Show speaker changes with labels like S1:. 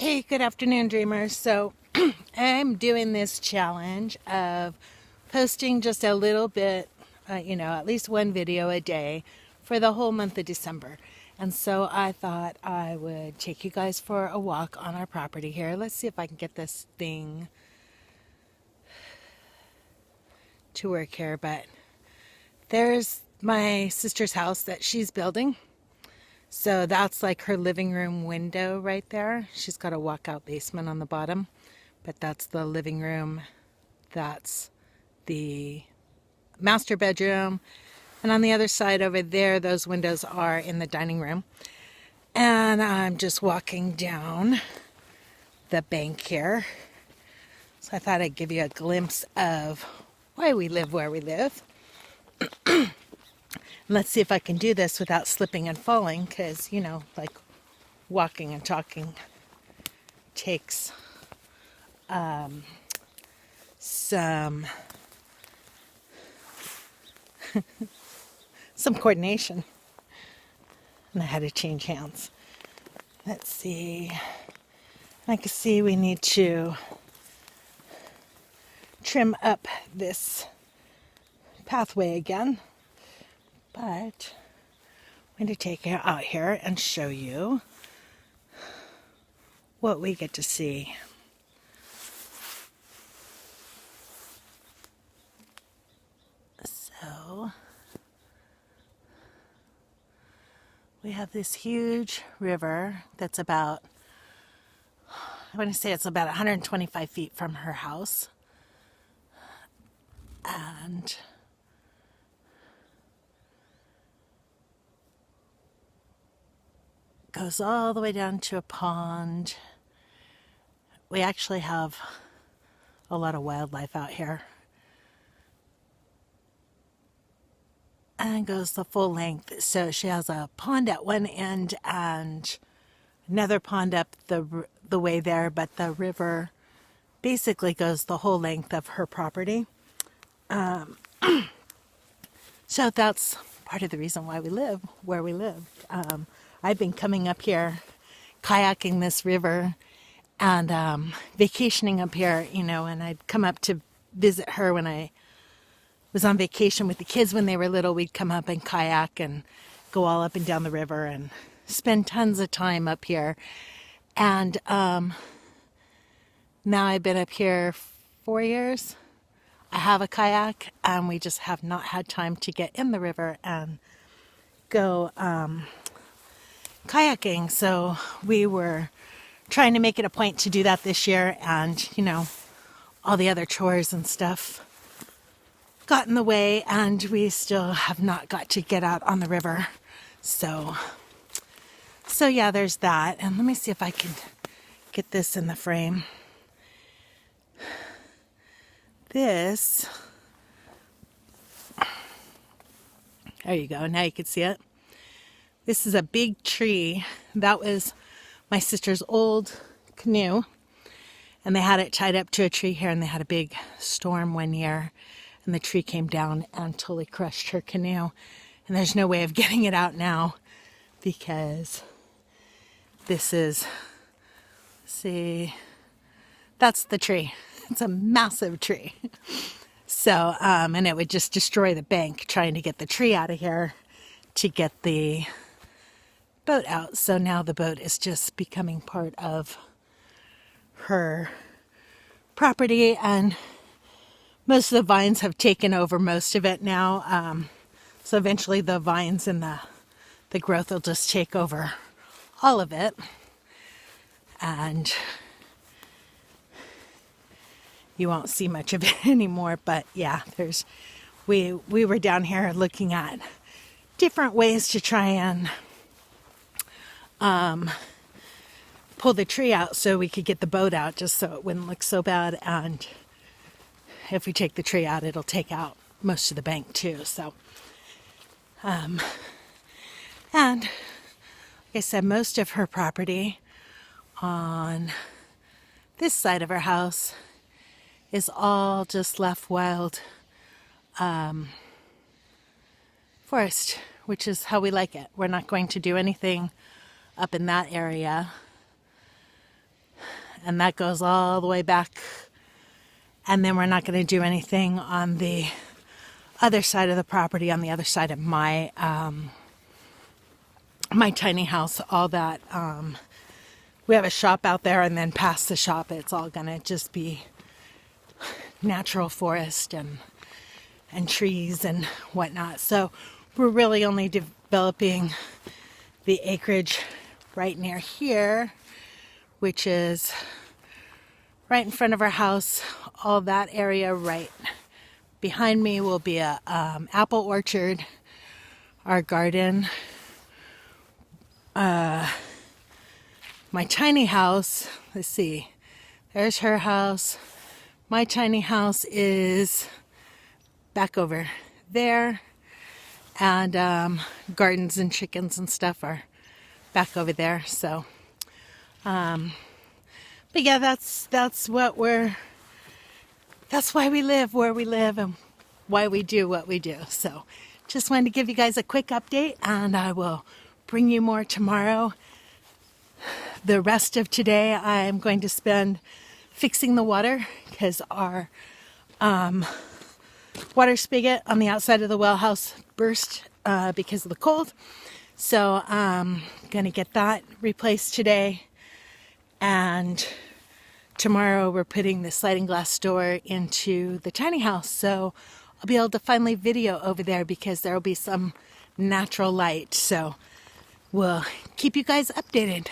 S1: Hey, good afternoon, dreamers. So, I'm doing this challenge of posting just a little bit, at least one video a day for the whole month of December. And so I thought I would take you guys for a walk on our property here. Let's see if I can get this thing to work here. But there's my sister's house that she's building. So that's like her living room window right there. She's got a walkout basement on the bottom, but that's the living room. That's the master bedroom. And on the other side over there, those windows are in the dining room. And I'm just walking down the bank here. So I thought I'd give you a glimpse of why we live where we live. Let's see if I can do this without slipping and falling, because, like walking and talking takes some coordination. And I had to change hands. Let's see. I can see we need to trim up this pathway again. But I'm going to take it out here and show you what we get to see. So we have this huge river that's about, I want to say it's about 125 feet from her house. And goes all the way down to a pond. We actually have a lot of wildlife out here. And goes the full length. So she has a pond at one end and another pond up the way there, but the river basically goes the whole length of her property. So that's part of the reason why we live where we live. I've been coming up here, kayaking this river, and vacationing up here, and I'd come up to visit her when I was on vacation with the kids when they were little. We'd come up and kayak and go all up and down the river and spend tons of time up here. And now I've been up here 4 years. I have a kayak, and we just have not had time to get in the river and go kayaking. So we were trying to make it a point to do that this year, and all the other chores and stuff got in the way, and we still have not got to get out on the river. So yeah, there's that. And let me see if I can get this in the frame. This, there you go, now you can see it. This is a big tree. That was my sister's old canoe, and they had it tied up to a tree here, and they had a big storm one year, and the tree came down and totally crushed her canoe. And there's no way of getting it out now, because this is, see, that's the tree. It's a massive tree. So, and it would just destroy the bank trying to get the tree out of here to get the boat out. So now the boat is just becoming part of her property, and most of the vines have taken over most of it now. So eventually the vines and the growth will just take over all of it. And you won't see much of it anymore. But yeah, we were down here looking at different ways to try and pull the tree out so we could get the boat out, just so it wouldn't look so bad. And if we take the tree out, it'll take out most of the bank too. So, and like I said, most of her property on this side of her house is all just left wild forest, which is how we like it. We're not going to do anything up in that area. and that goes all the way back. And then we're not going to do anything on the other side of the property, on the other side of my my tiny house. All that we have a shop out there, and then past the shop it's all going to just be natural forest and trees and whatnot. So we're really only developing the acreage right near here, which is right in front of our house. All that area right behind me will be a apple orchard, our garden. My tiny house, let's see, there's her house. My tiny house is back over there, and gardens and chickens and stuff are back over there. So, but yeah, that's why we live where we live and why we do what we do. So, just wanted to give you guys a quick update, and I will bring you more tomorrow. The rest of today, I'm going to spend fixing the water because our water spigot on the outside of the well house burst because of the cold. So I'm going to get that replaced today. And tomorrow we're putting the sliding glass door into the tiny house. So I'll be able to finally video over there because there will be some natural light. So we'll keep you guys updated.